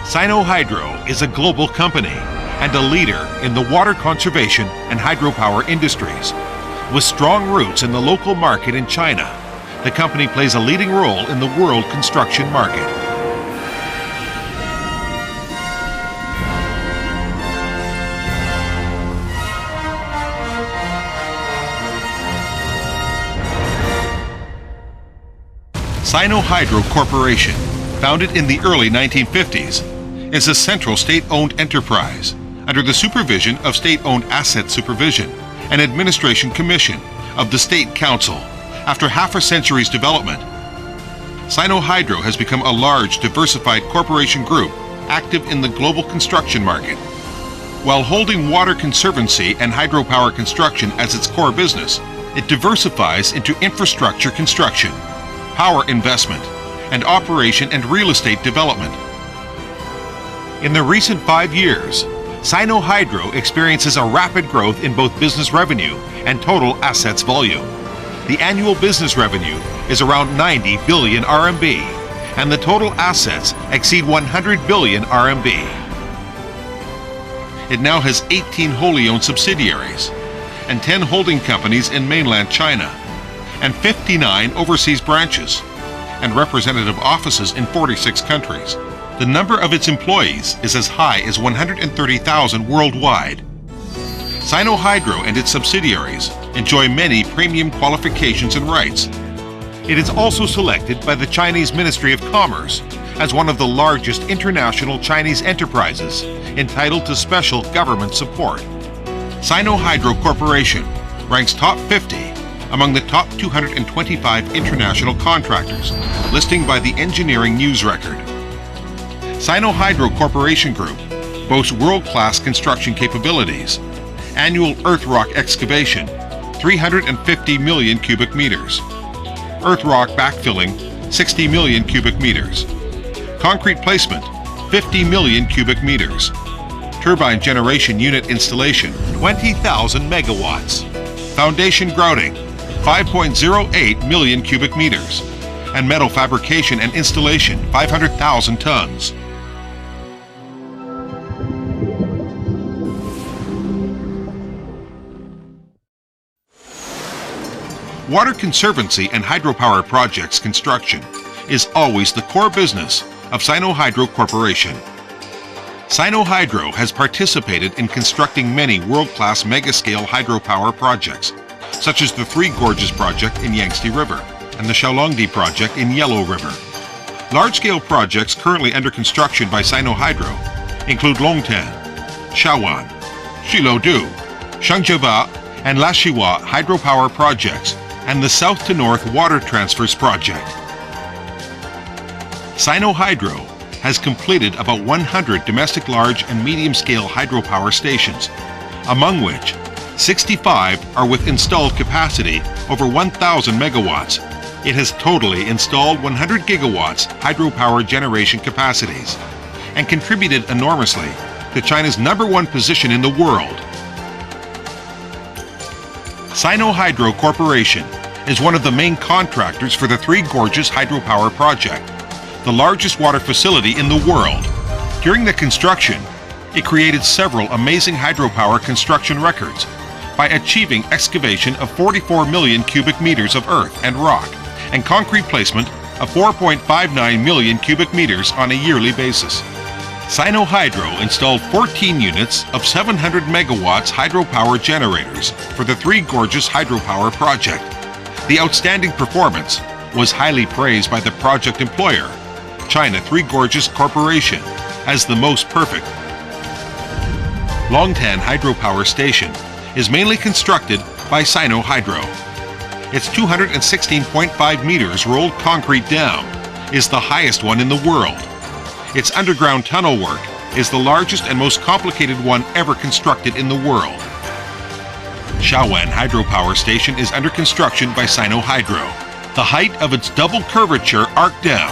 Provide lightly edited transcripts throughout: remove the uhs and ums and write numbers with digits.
SINOHYDRO is a global company and a leader in the water conservation and hydropower industries. With strong roots in the local market in China, the company plays a leading role in the world construction market. SINOHYDRO Corporation, founded in the early 1950s, is a central state-owned enterprise under the supervision of State-Owned Asset Supervision and Administration Commission of the State Council. After half a century's development, SINOHYDRO has become a large, diversified corporation group active in the global construction market. While holding water conservancy and hydropower construction as its core business, it diversifies into infrastructure construction, power investment, and operation and real estate development. In the recent 5 years, SINOHYDRO experiences a rapid growth in both business revenue and total assets volume. The annual business revenue is around 90 billion RMB, and the total assets exceed 100 billion RMB. It now has 18 wholly owned subsidiaries and 10 holding companies in mainland China, and 59 overseas branches and representative offices in 46 countries. The number of its employees is as high as 130,000 worldwide. SINOHYDRO and its subsidiaries enjoy many premium qualifications and rights. It is also selected by the Chinese Ministry of Commerce as one of the largest international Chinese enterprises entitled to special government support. SINOHYDRO Corporation ranks top 50 among the top 225 international contractors, listing by the Engineering News Record. SINOHYDRO Corporation Group boasts world-class construction capabilities. Annual earth rock excavation, 350 million cubic meters. Earth rock backfilling, 60 million cubic meters. Concrete placement, 50 million cubic meters. Turbine generation unit installation, 20,000 megawatts. Foundation grouting, 5.08 million cubic meters. And metal fabrication and installation, 500,000 tons. Water conservancy and hydropower projects construction is always the core business of SINOHYDRO Corporation. SINOHYDRO has participated in constructing many world-class mega-scale hydropower projects, such as the Three Gorges project in Yangtze River and the Xiaolongdi project in Yellow River. Large-scale projects currently under construction by SINOHYDRO include Longtan, Shawan, Shiluodu, Shangjiaba, and Lashiwa hydropower projects, and the South to North Water Transfers project. SINOHYDRO has completed about 100 domestic large and medium-scale hydropower stations, among which 65 are with installed capacity over 1,000 megawatts. It has totally installed 100 gigawatts hydropower generation capacities and contributed enormously to China's #1 position in the world. SINOHYDRO Corporation is one of the main contractors for the Three Gorges hydropower project, the largest water facility in the world. During the construction, it created several amazing hydropower construction records by achieving excavation of 44 million cubic meters of earth and rock and concrete placement of 4.59 million cubic meters on a yearly basis. SINOHYDRO installed 14 units of 700 megawatts hydropower generators for the Three Gorges hydropower project. The outstanding performance was highly praised by the project employer, China Three Gorges Corporation, as the most perfect. Longtan Hydropower Station is mainly constructed by SINOHYDRO. Its 216.5 meters rolled concrete dam is the highest one in the world. Its underground tunnel work is the largest and most complicated one ever constructed in the world. Shawan Hydropower Station is under construction by SINOHYDRO. The height of its double curvature arc dam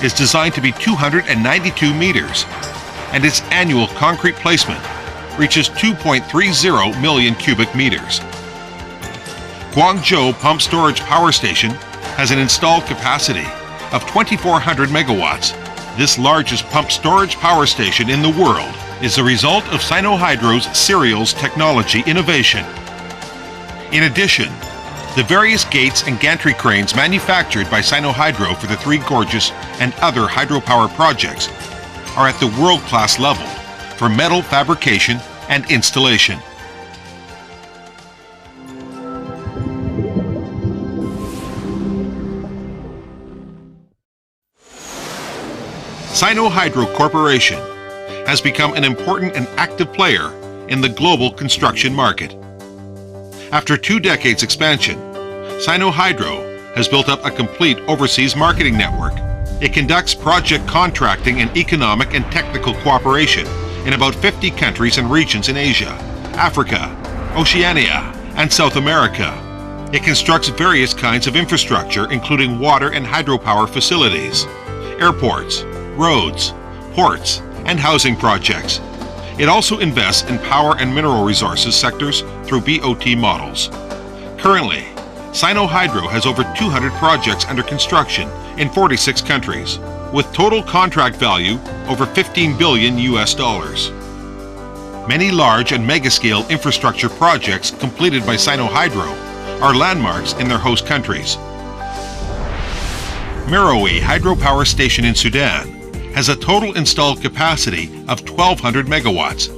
is designed to be 292 meters, and its annual concrete placement reaches 2.30 million cubic meters. Guangzhou Pump Storage Power Station has an installed capacity of 2,400 megawatts, This largest pump storage power station in the world is the result of SINOHYDRO's serials technology innovation. In addition, the various gates and gantry cranes manufactured by SINOHYDRO for the Three Gorges and other hydropower projects are at the world-class level for metal fabrication and installation. SINOHYDRO Corporation has become an important and active player in the global construction market. After 2 decades expansion, SINOHYDRO has built up a complete overseas marketing network. It conducts project contracting and economic and technical cooperation in about 50 countries and regions in Asia, Africa, Oceania, and South America. It constructs various kinds of infrastructure, including water and hydropower facilities, airports, roads, ports, and housing projects. It also invests in power and mineral resources sectors through BOT models. Currently, SINOHYDRO has over 200 projects under construction in 46 countries, with total contract value over $15 billion. Many large and mega-scale infrastructure projects completed by SINOHYDRO are landmarks in their host countries. Merowe Hydropower Station in Sudan has a total installed capacity of 1,200 megawatts.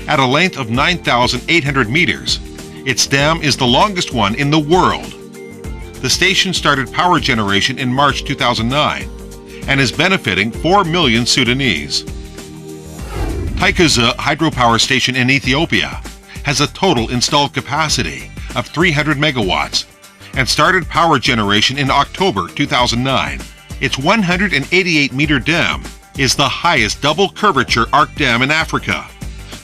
At a length of 9,800 meters, its dam is the longest one in the world. The station started power generation in March 2009 and is benefiting 4 million Sudanese. Taikuza Hydropower Station in Ethiopia has a total installed capacity of 300 megawatts and started power generation in October 2009. Its 188-meter dam is the highest double curvature arc dam in Africa.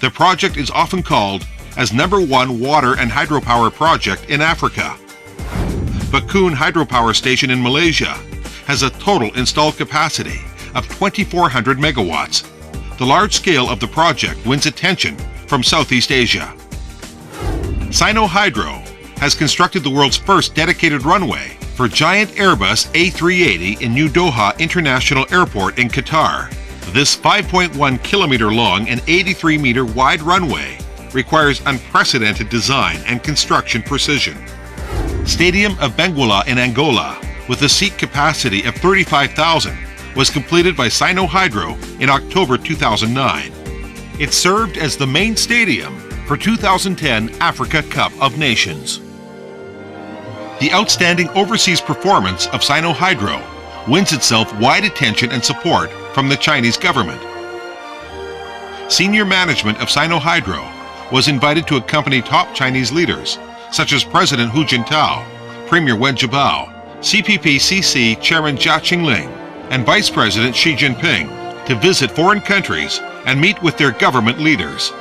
The project is often called as #1 water and hydropower project in Africa. Bakun Hydropower Station in Malaysia has a total installed capacity of 2,400 megawatts. The large scale of the project wins attention from Southeast Asia. SINOHYDRO has constructed the world's first dedicated runway for giant Airbus A380 in New Doha International Airport in Qatar. This 5.1-kilometer long and 83-meter wide runway requires unprecedented design and construction precision. Stadium of Benguela in Angola, with a seat capacity of 35,000, was completed by SINOHYDRO in October 2009. It served as the main stadium for 2010 Africa Cup of Nations. The outstanding overseas performance of SINOHYDRO wins itself wide attention and support from the Chinese government. Senior management of SINOHYDRO was invited to accompany top Chinese leaders such as President Hu Jintao, Premier Wen Jiabao, CPPCC Chairman Jia Qingling, and Vice President Xi Jinping to visit foreign countries and meet with their government leaders.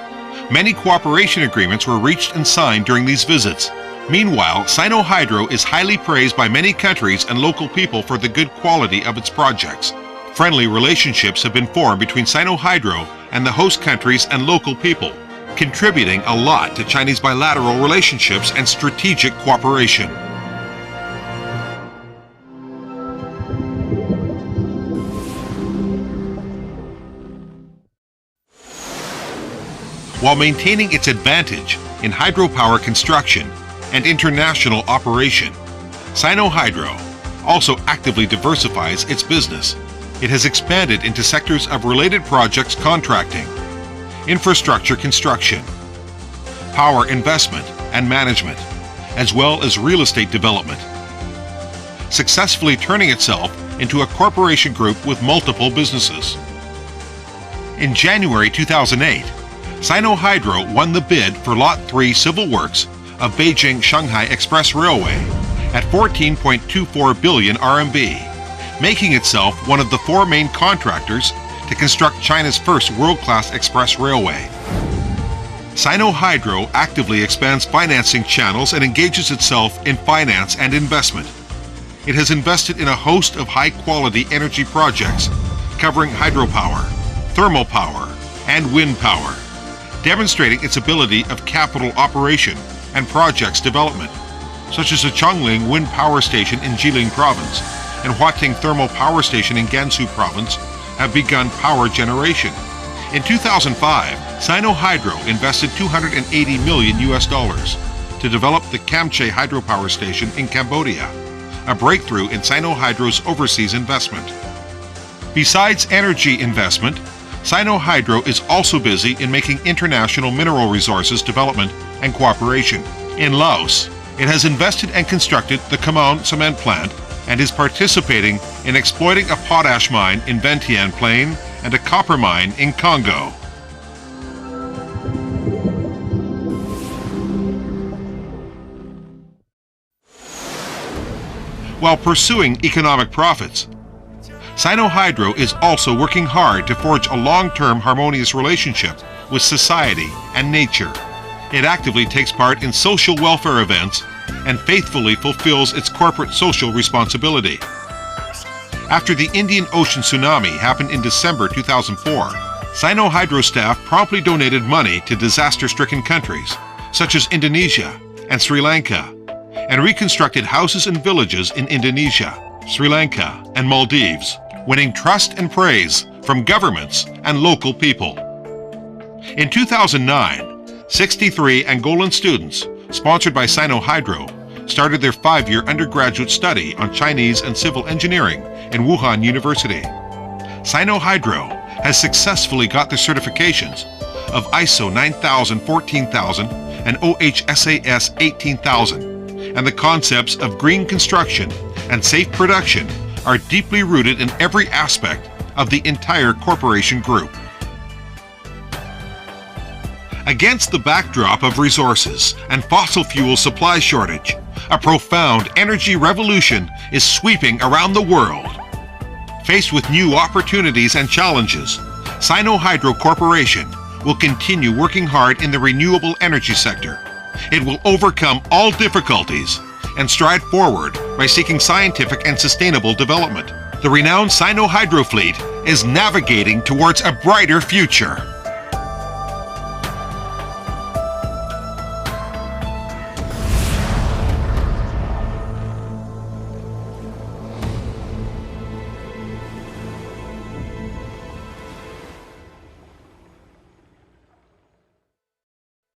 Many cooperation agreements were reached and signed during these visits. Meanwhile, SINOHYDRO is highly praised by many countries and local people for the good quality of its projects. Friendly relationships have been formed between SINOHYDRO and the host countries and local people, contributing a lot to Chinese bilateral relationships and strategic cooperation. While maintaining its advantage in hydropower construction and international operation, SINOHYDRO also actively diversifies its business. It has expanded into sectors of related projects contracting, infrastructure construction, power investment and management, as well as real estate development, successfully turning itself into a corporation group with multiple businesses. In January 2008, SINOHYDRO won the bid for Lot 3 civil works of Beijing-Shanghai Express Railway at 14.24 billion RMB, making itself one of the 4 main contractors to construct China's first world-class express railway. SINOHYDRO actively expands financing channels and engages itself in finance and investment. It has invested in a host of high-quality energy projects covering hydropower, thermal power, and wind power, demonstrating its ability of capital operation and projects development, such as the Chongling Wind Power Station in Jilin Province and Huating Thermal Power Station in Gansu Province, have begun power generation. In 2005, SINOHYDRO invested $280 million to develop the Kamche hydropower station in Cambodia, a breakthrough in SINOHYDRO's overseas investment. Besides energy investment, SINOHYDRO is also busy in making international mineral resources development and cooperation. In Laos, it has invested and constructed the Khamon cement plant and is participating in exploiting a potash mine in Vientiane Plain and a copper mine in Congo. While pursuing economic profits, SINOHYDRO is also working hard to forge a long-term harmonious relationship with society and nature. It actively takes part in social welfare events and faithfully fulfills its corporate social responsibility. After the Indian Ocean tsunami happened in December 2004, SINOHYDRO staff promptly donated money to disaster-stricken countries such as Indonesia and Sri Lanka, and reconstructed houses and villages in Indonesia, Sri Lanka, and Maldives, winning trust and praise from governments and local people. In 2009, 63 Angolan students, sponsored by SINOHYDRO, started their 5-year undergraduate study on Chinese and civil engineering in Wuhan University. SINOHYDRO has successfully got the certifications of ISO 9000 14000 and OHSAS 18000, and the concepts of green construction and safe production are deeply rooted in every aspect of the entire corporation group. Against the backdrop of resources and fossil fuel supply shortage, a profound energy revolution is sweeping around the world. Faced with new opportunities and challenges, SINOHYDRO Corporation will continue working hard in the renewable energy sector. It will overcome all difficulties and stride forward by seeking scientific and sustainable development. The renowned SINOHYDRO fleet is navigating towards a brighter future.